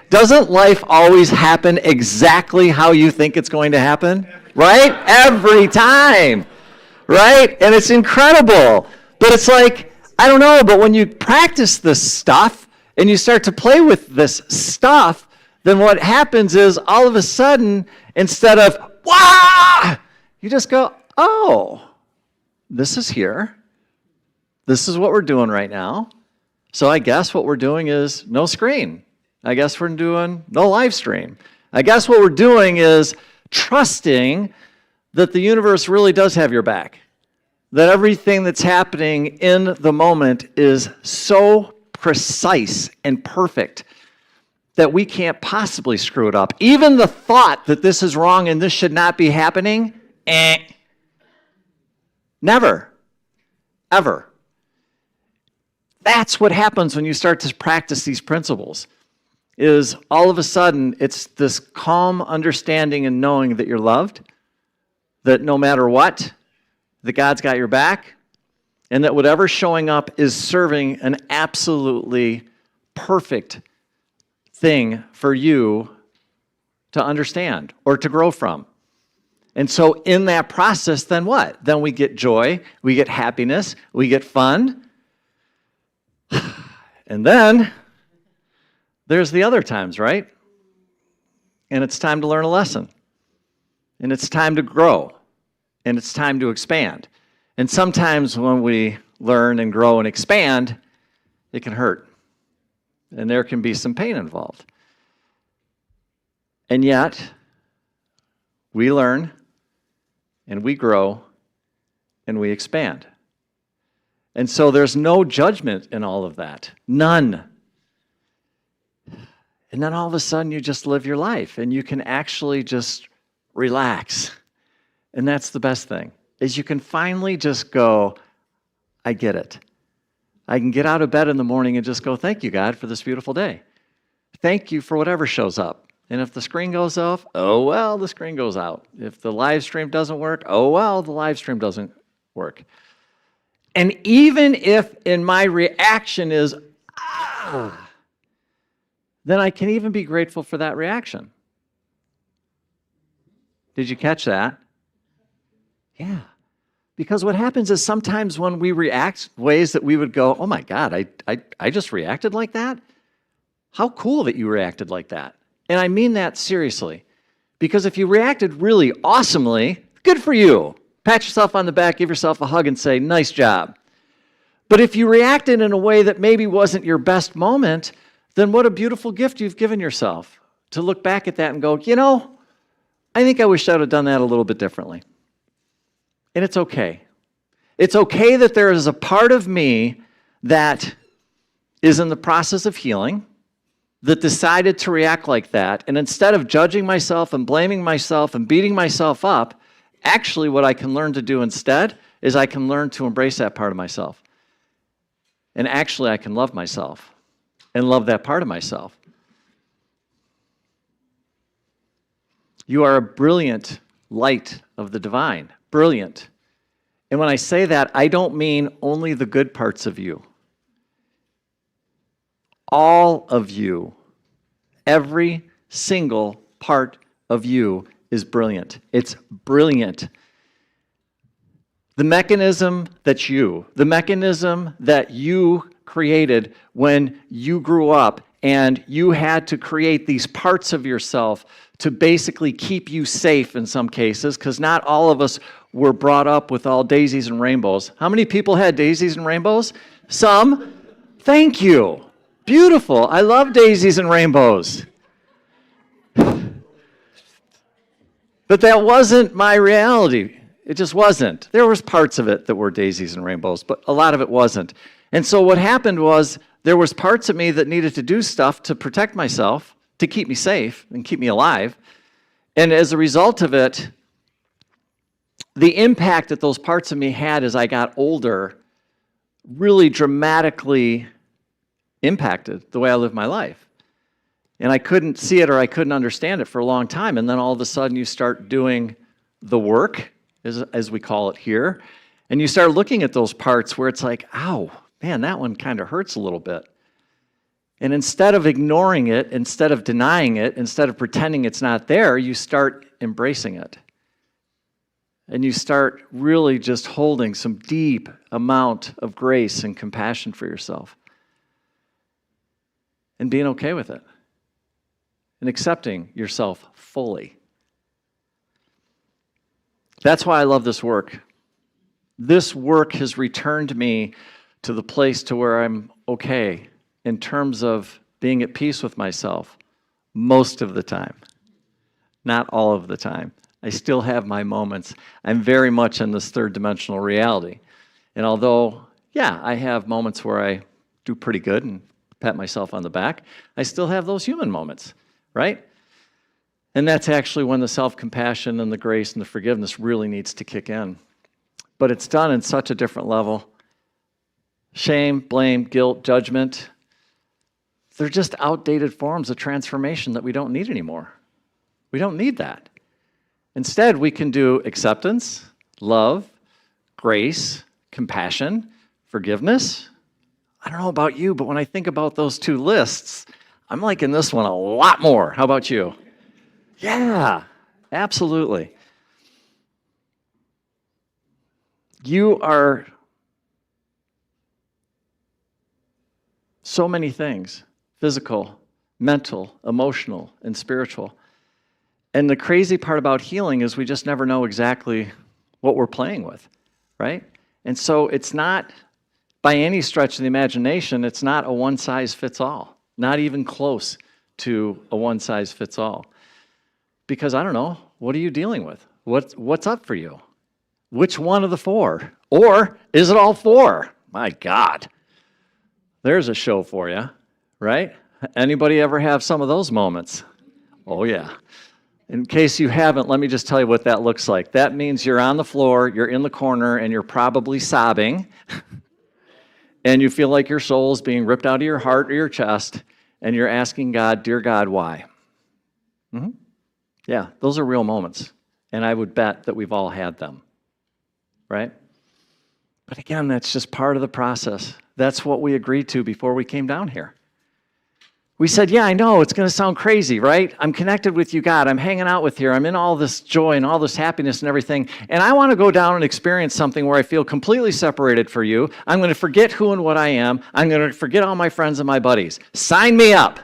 Doesn't life always happen exactly how you think it's going to happen? Right? Every time. Right? And it's incredible. But it's like, I don't know, but when you practice this stuff and you start to play with this stuff, then what happens is all of a sudden, instead of, wah, you just go, oh, this is here. This is what we're doing right now. So I guess what we're doing is no screen. I guess we're doing no live stream. I guess what we're doing is trusting that the universe really does have your back. That everything that's happening in the moment is so precise and perfect that we can't possibly screw it up. Even the thought that this is wrong and this should not be happening, never, ever. That's what happens when you start to practice these principles, is all of a sudden it's this calm understanding and knowing that you're loved, that no matter what, that God's got your back, and that whatever's showing up is serving an absolutely perfect thing for you to understand or to grow from. And so in that process, then what? Then we get joy, we get happiness, we get fun. And then there's the other times, right? And it's time to learn a lesson. And it's time to grow. And it's time to expand. And sometimes when we learn and grow and expand, it can hurt. And there can be some pain involved. And yet, we learn, and we grow, and we expand. And so there's no judgment in all of that. None. And then all of a sudden you just live your life, and you can actually just relax. And that's the best thing, is you can finally just go, I get it. I can get out of bed in the morning and just go, thank you, God, for this beautiful day. Thank you for whatever shows up. And if the screen goes off, oh, well, the screen goes out. If the live stream doesn't work, oh, well, the live stream doesn't work. And even if in my reaction is, then I can even be grateful for that reaction. Did you catch that? Yeah. Because what happens is sometimes when we react ways that we would go, oh my God, I just reacted like that? How cool that you reacted like that. And I mean that seriously. Because if you reacted really awesomely, good for you. Pat yourself on the back, give yourself a hug and say, nice job. But if you reacted in a way that maybe wasn't your best moment, then what a beautiful gift you've given yourself to look back at that and go, you know, I think I wish I would have done that a little bit differently. And it's okay. It's okay that there is a part of me that is in the process of healing, that decided to react like that. And instead of judging myself and blaming myself and beating myself up, actually what I can learn to do instead is I can learn to embrace that part of myself. And actually I can love myself and love that part of myself. You are a brilliant light of the divine. Brilliant. And when I say that, I don't mean only the good parts of you. All of you, every single part of you is brilliant. It's brilliant. The mechanism that you created when you grew up and you had to create these parts of yourself to basically keep you safe in some cases, because not all of us were brought up with all daisies and rainbows. How many people had daisies and rainbows? Some. Thank you. Beautiful. I love daisies and rainbows. But that wasn't my reality. It just wasn't. There was parts of it that were daisies and rainbows, but a lot of it wasn't. And so what happened was there was parts of me that needed to do stuff to protect myself, to keep me safe and keep me alive. And as a result of it, the impact that those parts of me had as I got older really dramatically impacted the way I lived my life. And I couldn't see it or I couldn't understand it for a long time. And then all of a sudden you start doing the work, as we call it here, and you start looking at those parts where it's like, ow, man, that one kind of hurts a little bit. And instead of ignoring it, instead of denying it, instead of pretending it's not there, you start embracing it. And you start really just holding some deep amount of grace and compassion for yourself. And being okay with it. And accepting yourself fully. That's why I love this work. This work has returned me to the place to where I'm okay in terms of being at peace with myself most of the time. Not all of the time. I still have my moments. I'm very much in this third dimensional reality. And although, yeah, I have moments where I do pretty good and pat myself on the back, I still have those human moments, right? And that's actually when the self-compassion and the grace and the forgiveness really needs to kick in. But it's done in such a different level. Shame, blame, guilt, judgment, they're just outdated forms of transformation that we don't need anymore. We don't need that. Instead, we can do acceptance, love, grace, compassion, forgiveness. I don't know about you, but when I think about those two lists, I'm liking this one a lot more. How about you? Yeah, absolutely. You are so many things, physical, mental, emotional, and spiritual. And the crazy part about healing is we just never know exactly what we're playing with, right? And so it's not, by any stretch of the imagination, it's not a one-size-fits-all, not even close to a one-size-fits-all. Because I don't know, what are you dealing with? What's up for you? Which one of the four? Or is it all four? My God. There's a show for you, right? Anybody ever have some of those moments? Oh, yeah. In case you haven't, let me just tell you what that looks like. That means you're on the floor, you're in the corner, and you're probably sobbing, and you feel like your soul is being ripped out of your heart or your chest, and you're asking God, dear God, why? Mm-hmm. Yeah, those are real moments, and I would bet that we've all had them, right? But again, that's just part of the process. That's what we agreed to before we came down here. We said, yeah, I know, it's going to sound crazy, right? I'm connected with you, God. I'm hanging out with you. I'm in all this joy and all this happiness and everything. And I want to go down and experience something where I feel completely separated from you. I'm going to forget who and what I am. I'm going to forget all my friends and my buddies. Sign me up.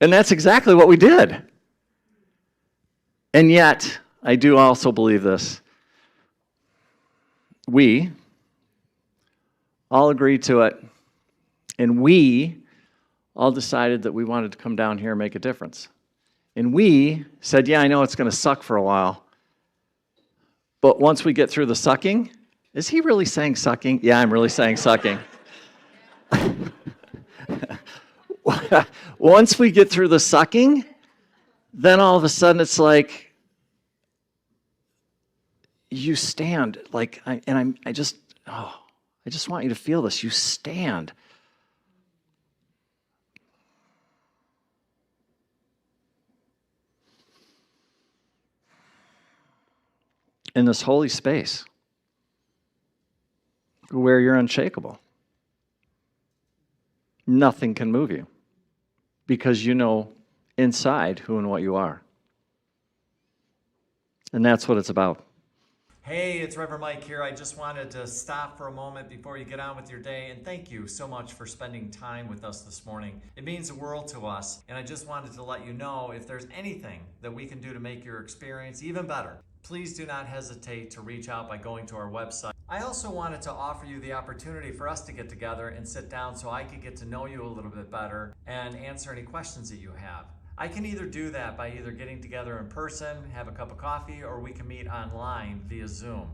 And that's exactly what we did. And yet, I do also believe this. We all agreed to it. And we all decided that we wanted to come down here and make a difference. And we said, yeah, I know it's going to suck for a while. But once we get through the sucking, is he really saying sucking? Yeah, I'm really saying sucking. Once we get through the sucking, then all of a sudden it's like, you stand, like, I just want you to feel this. You stand. In this holy space where you're unshakable. Nothing can move you because you know inside who and what you are. And that's what it's about. Hey, it's Reverend Mike here. I just wanted to stop for a moment before you get on with your day and thank you so much for spending time with us this morning. It means the world to us, and I just wanted to let you know if there's anything that we can do to make your experience even better, please do not hesitate to reach out by going to our website. I also wanted to offer you the opportunity for us to get together and sit down so I could get to know you a little bit better and answer any questions that you have. I can either do that by either getting together in person, have a cup of coffee, or we can meet online via Zoom.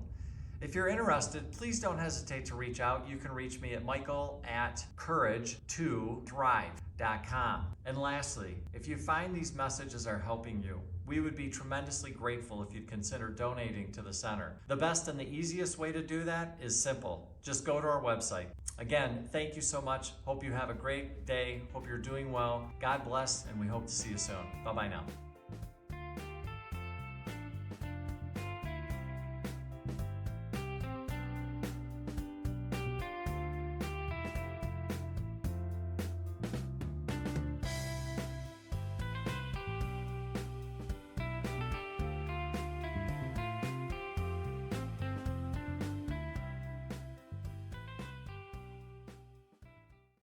If you're interested, please don't hesitate to reach out. You can reach me at michael@courage2thrive.com. And lastly, if you find these messages are helping you, we would be tremendously grateful if you'd consider donating to the center. The best and the easiest way to do that is simple. Just go to our website. Again, thank you so much. Hope you have a great day. Hope you're doing well. God bless, and we hope to see you soon. Bye-bye now.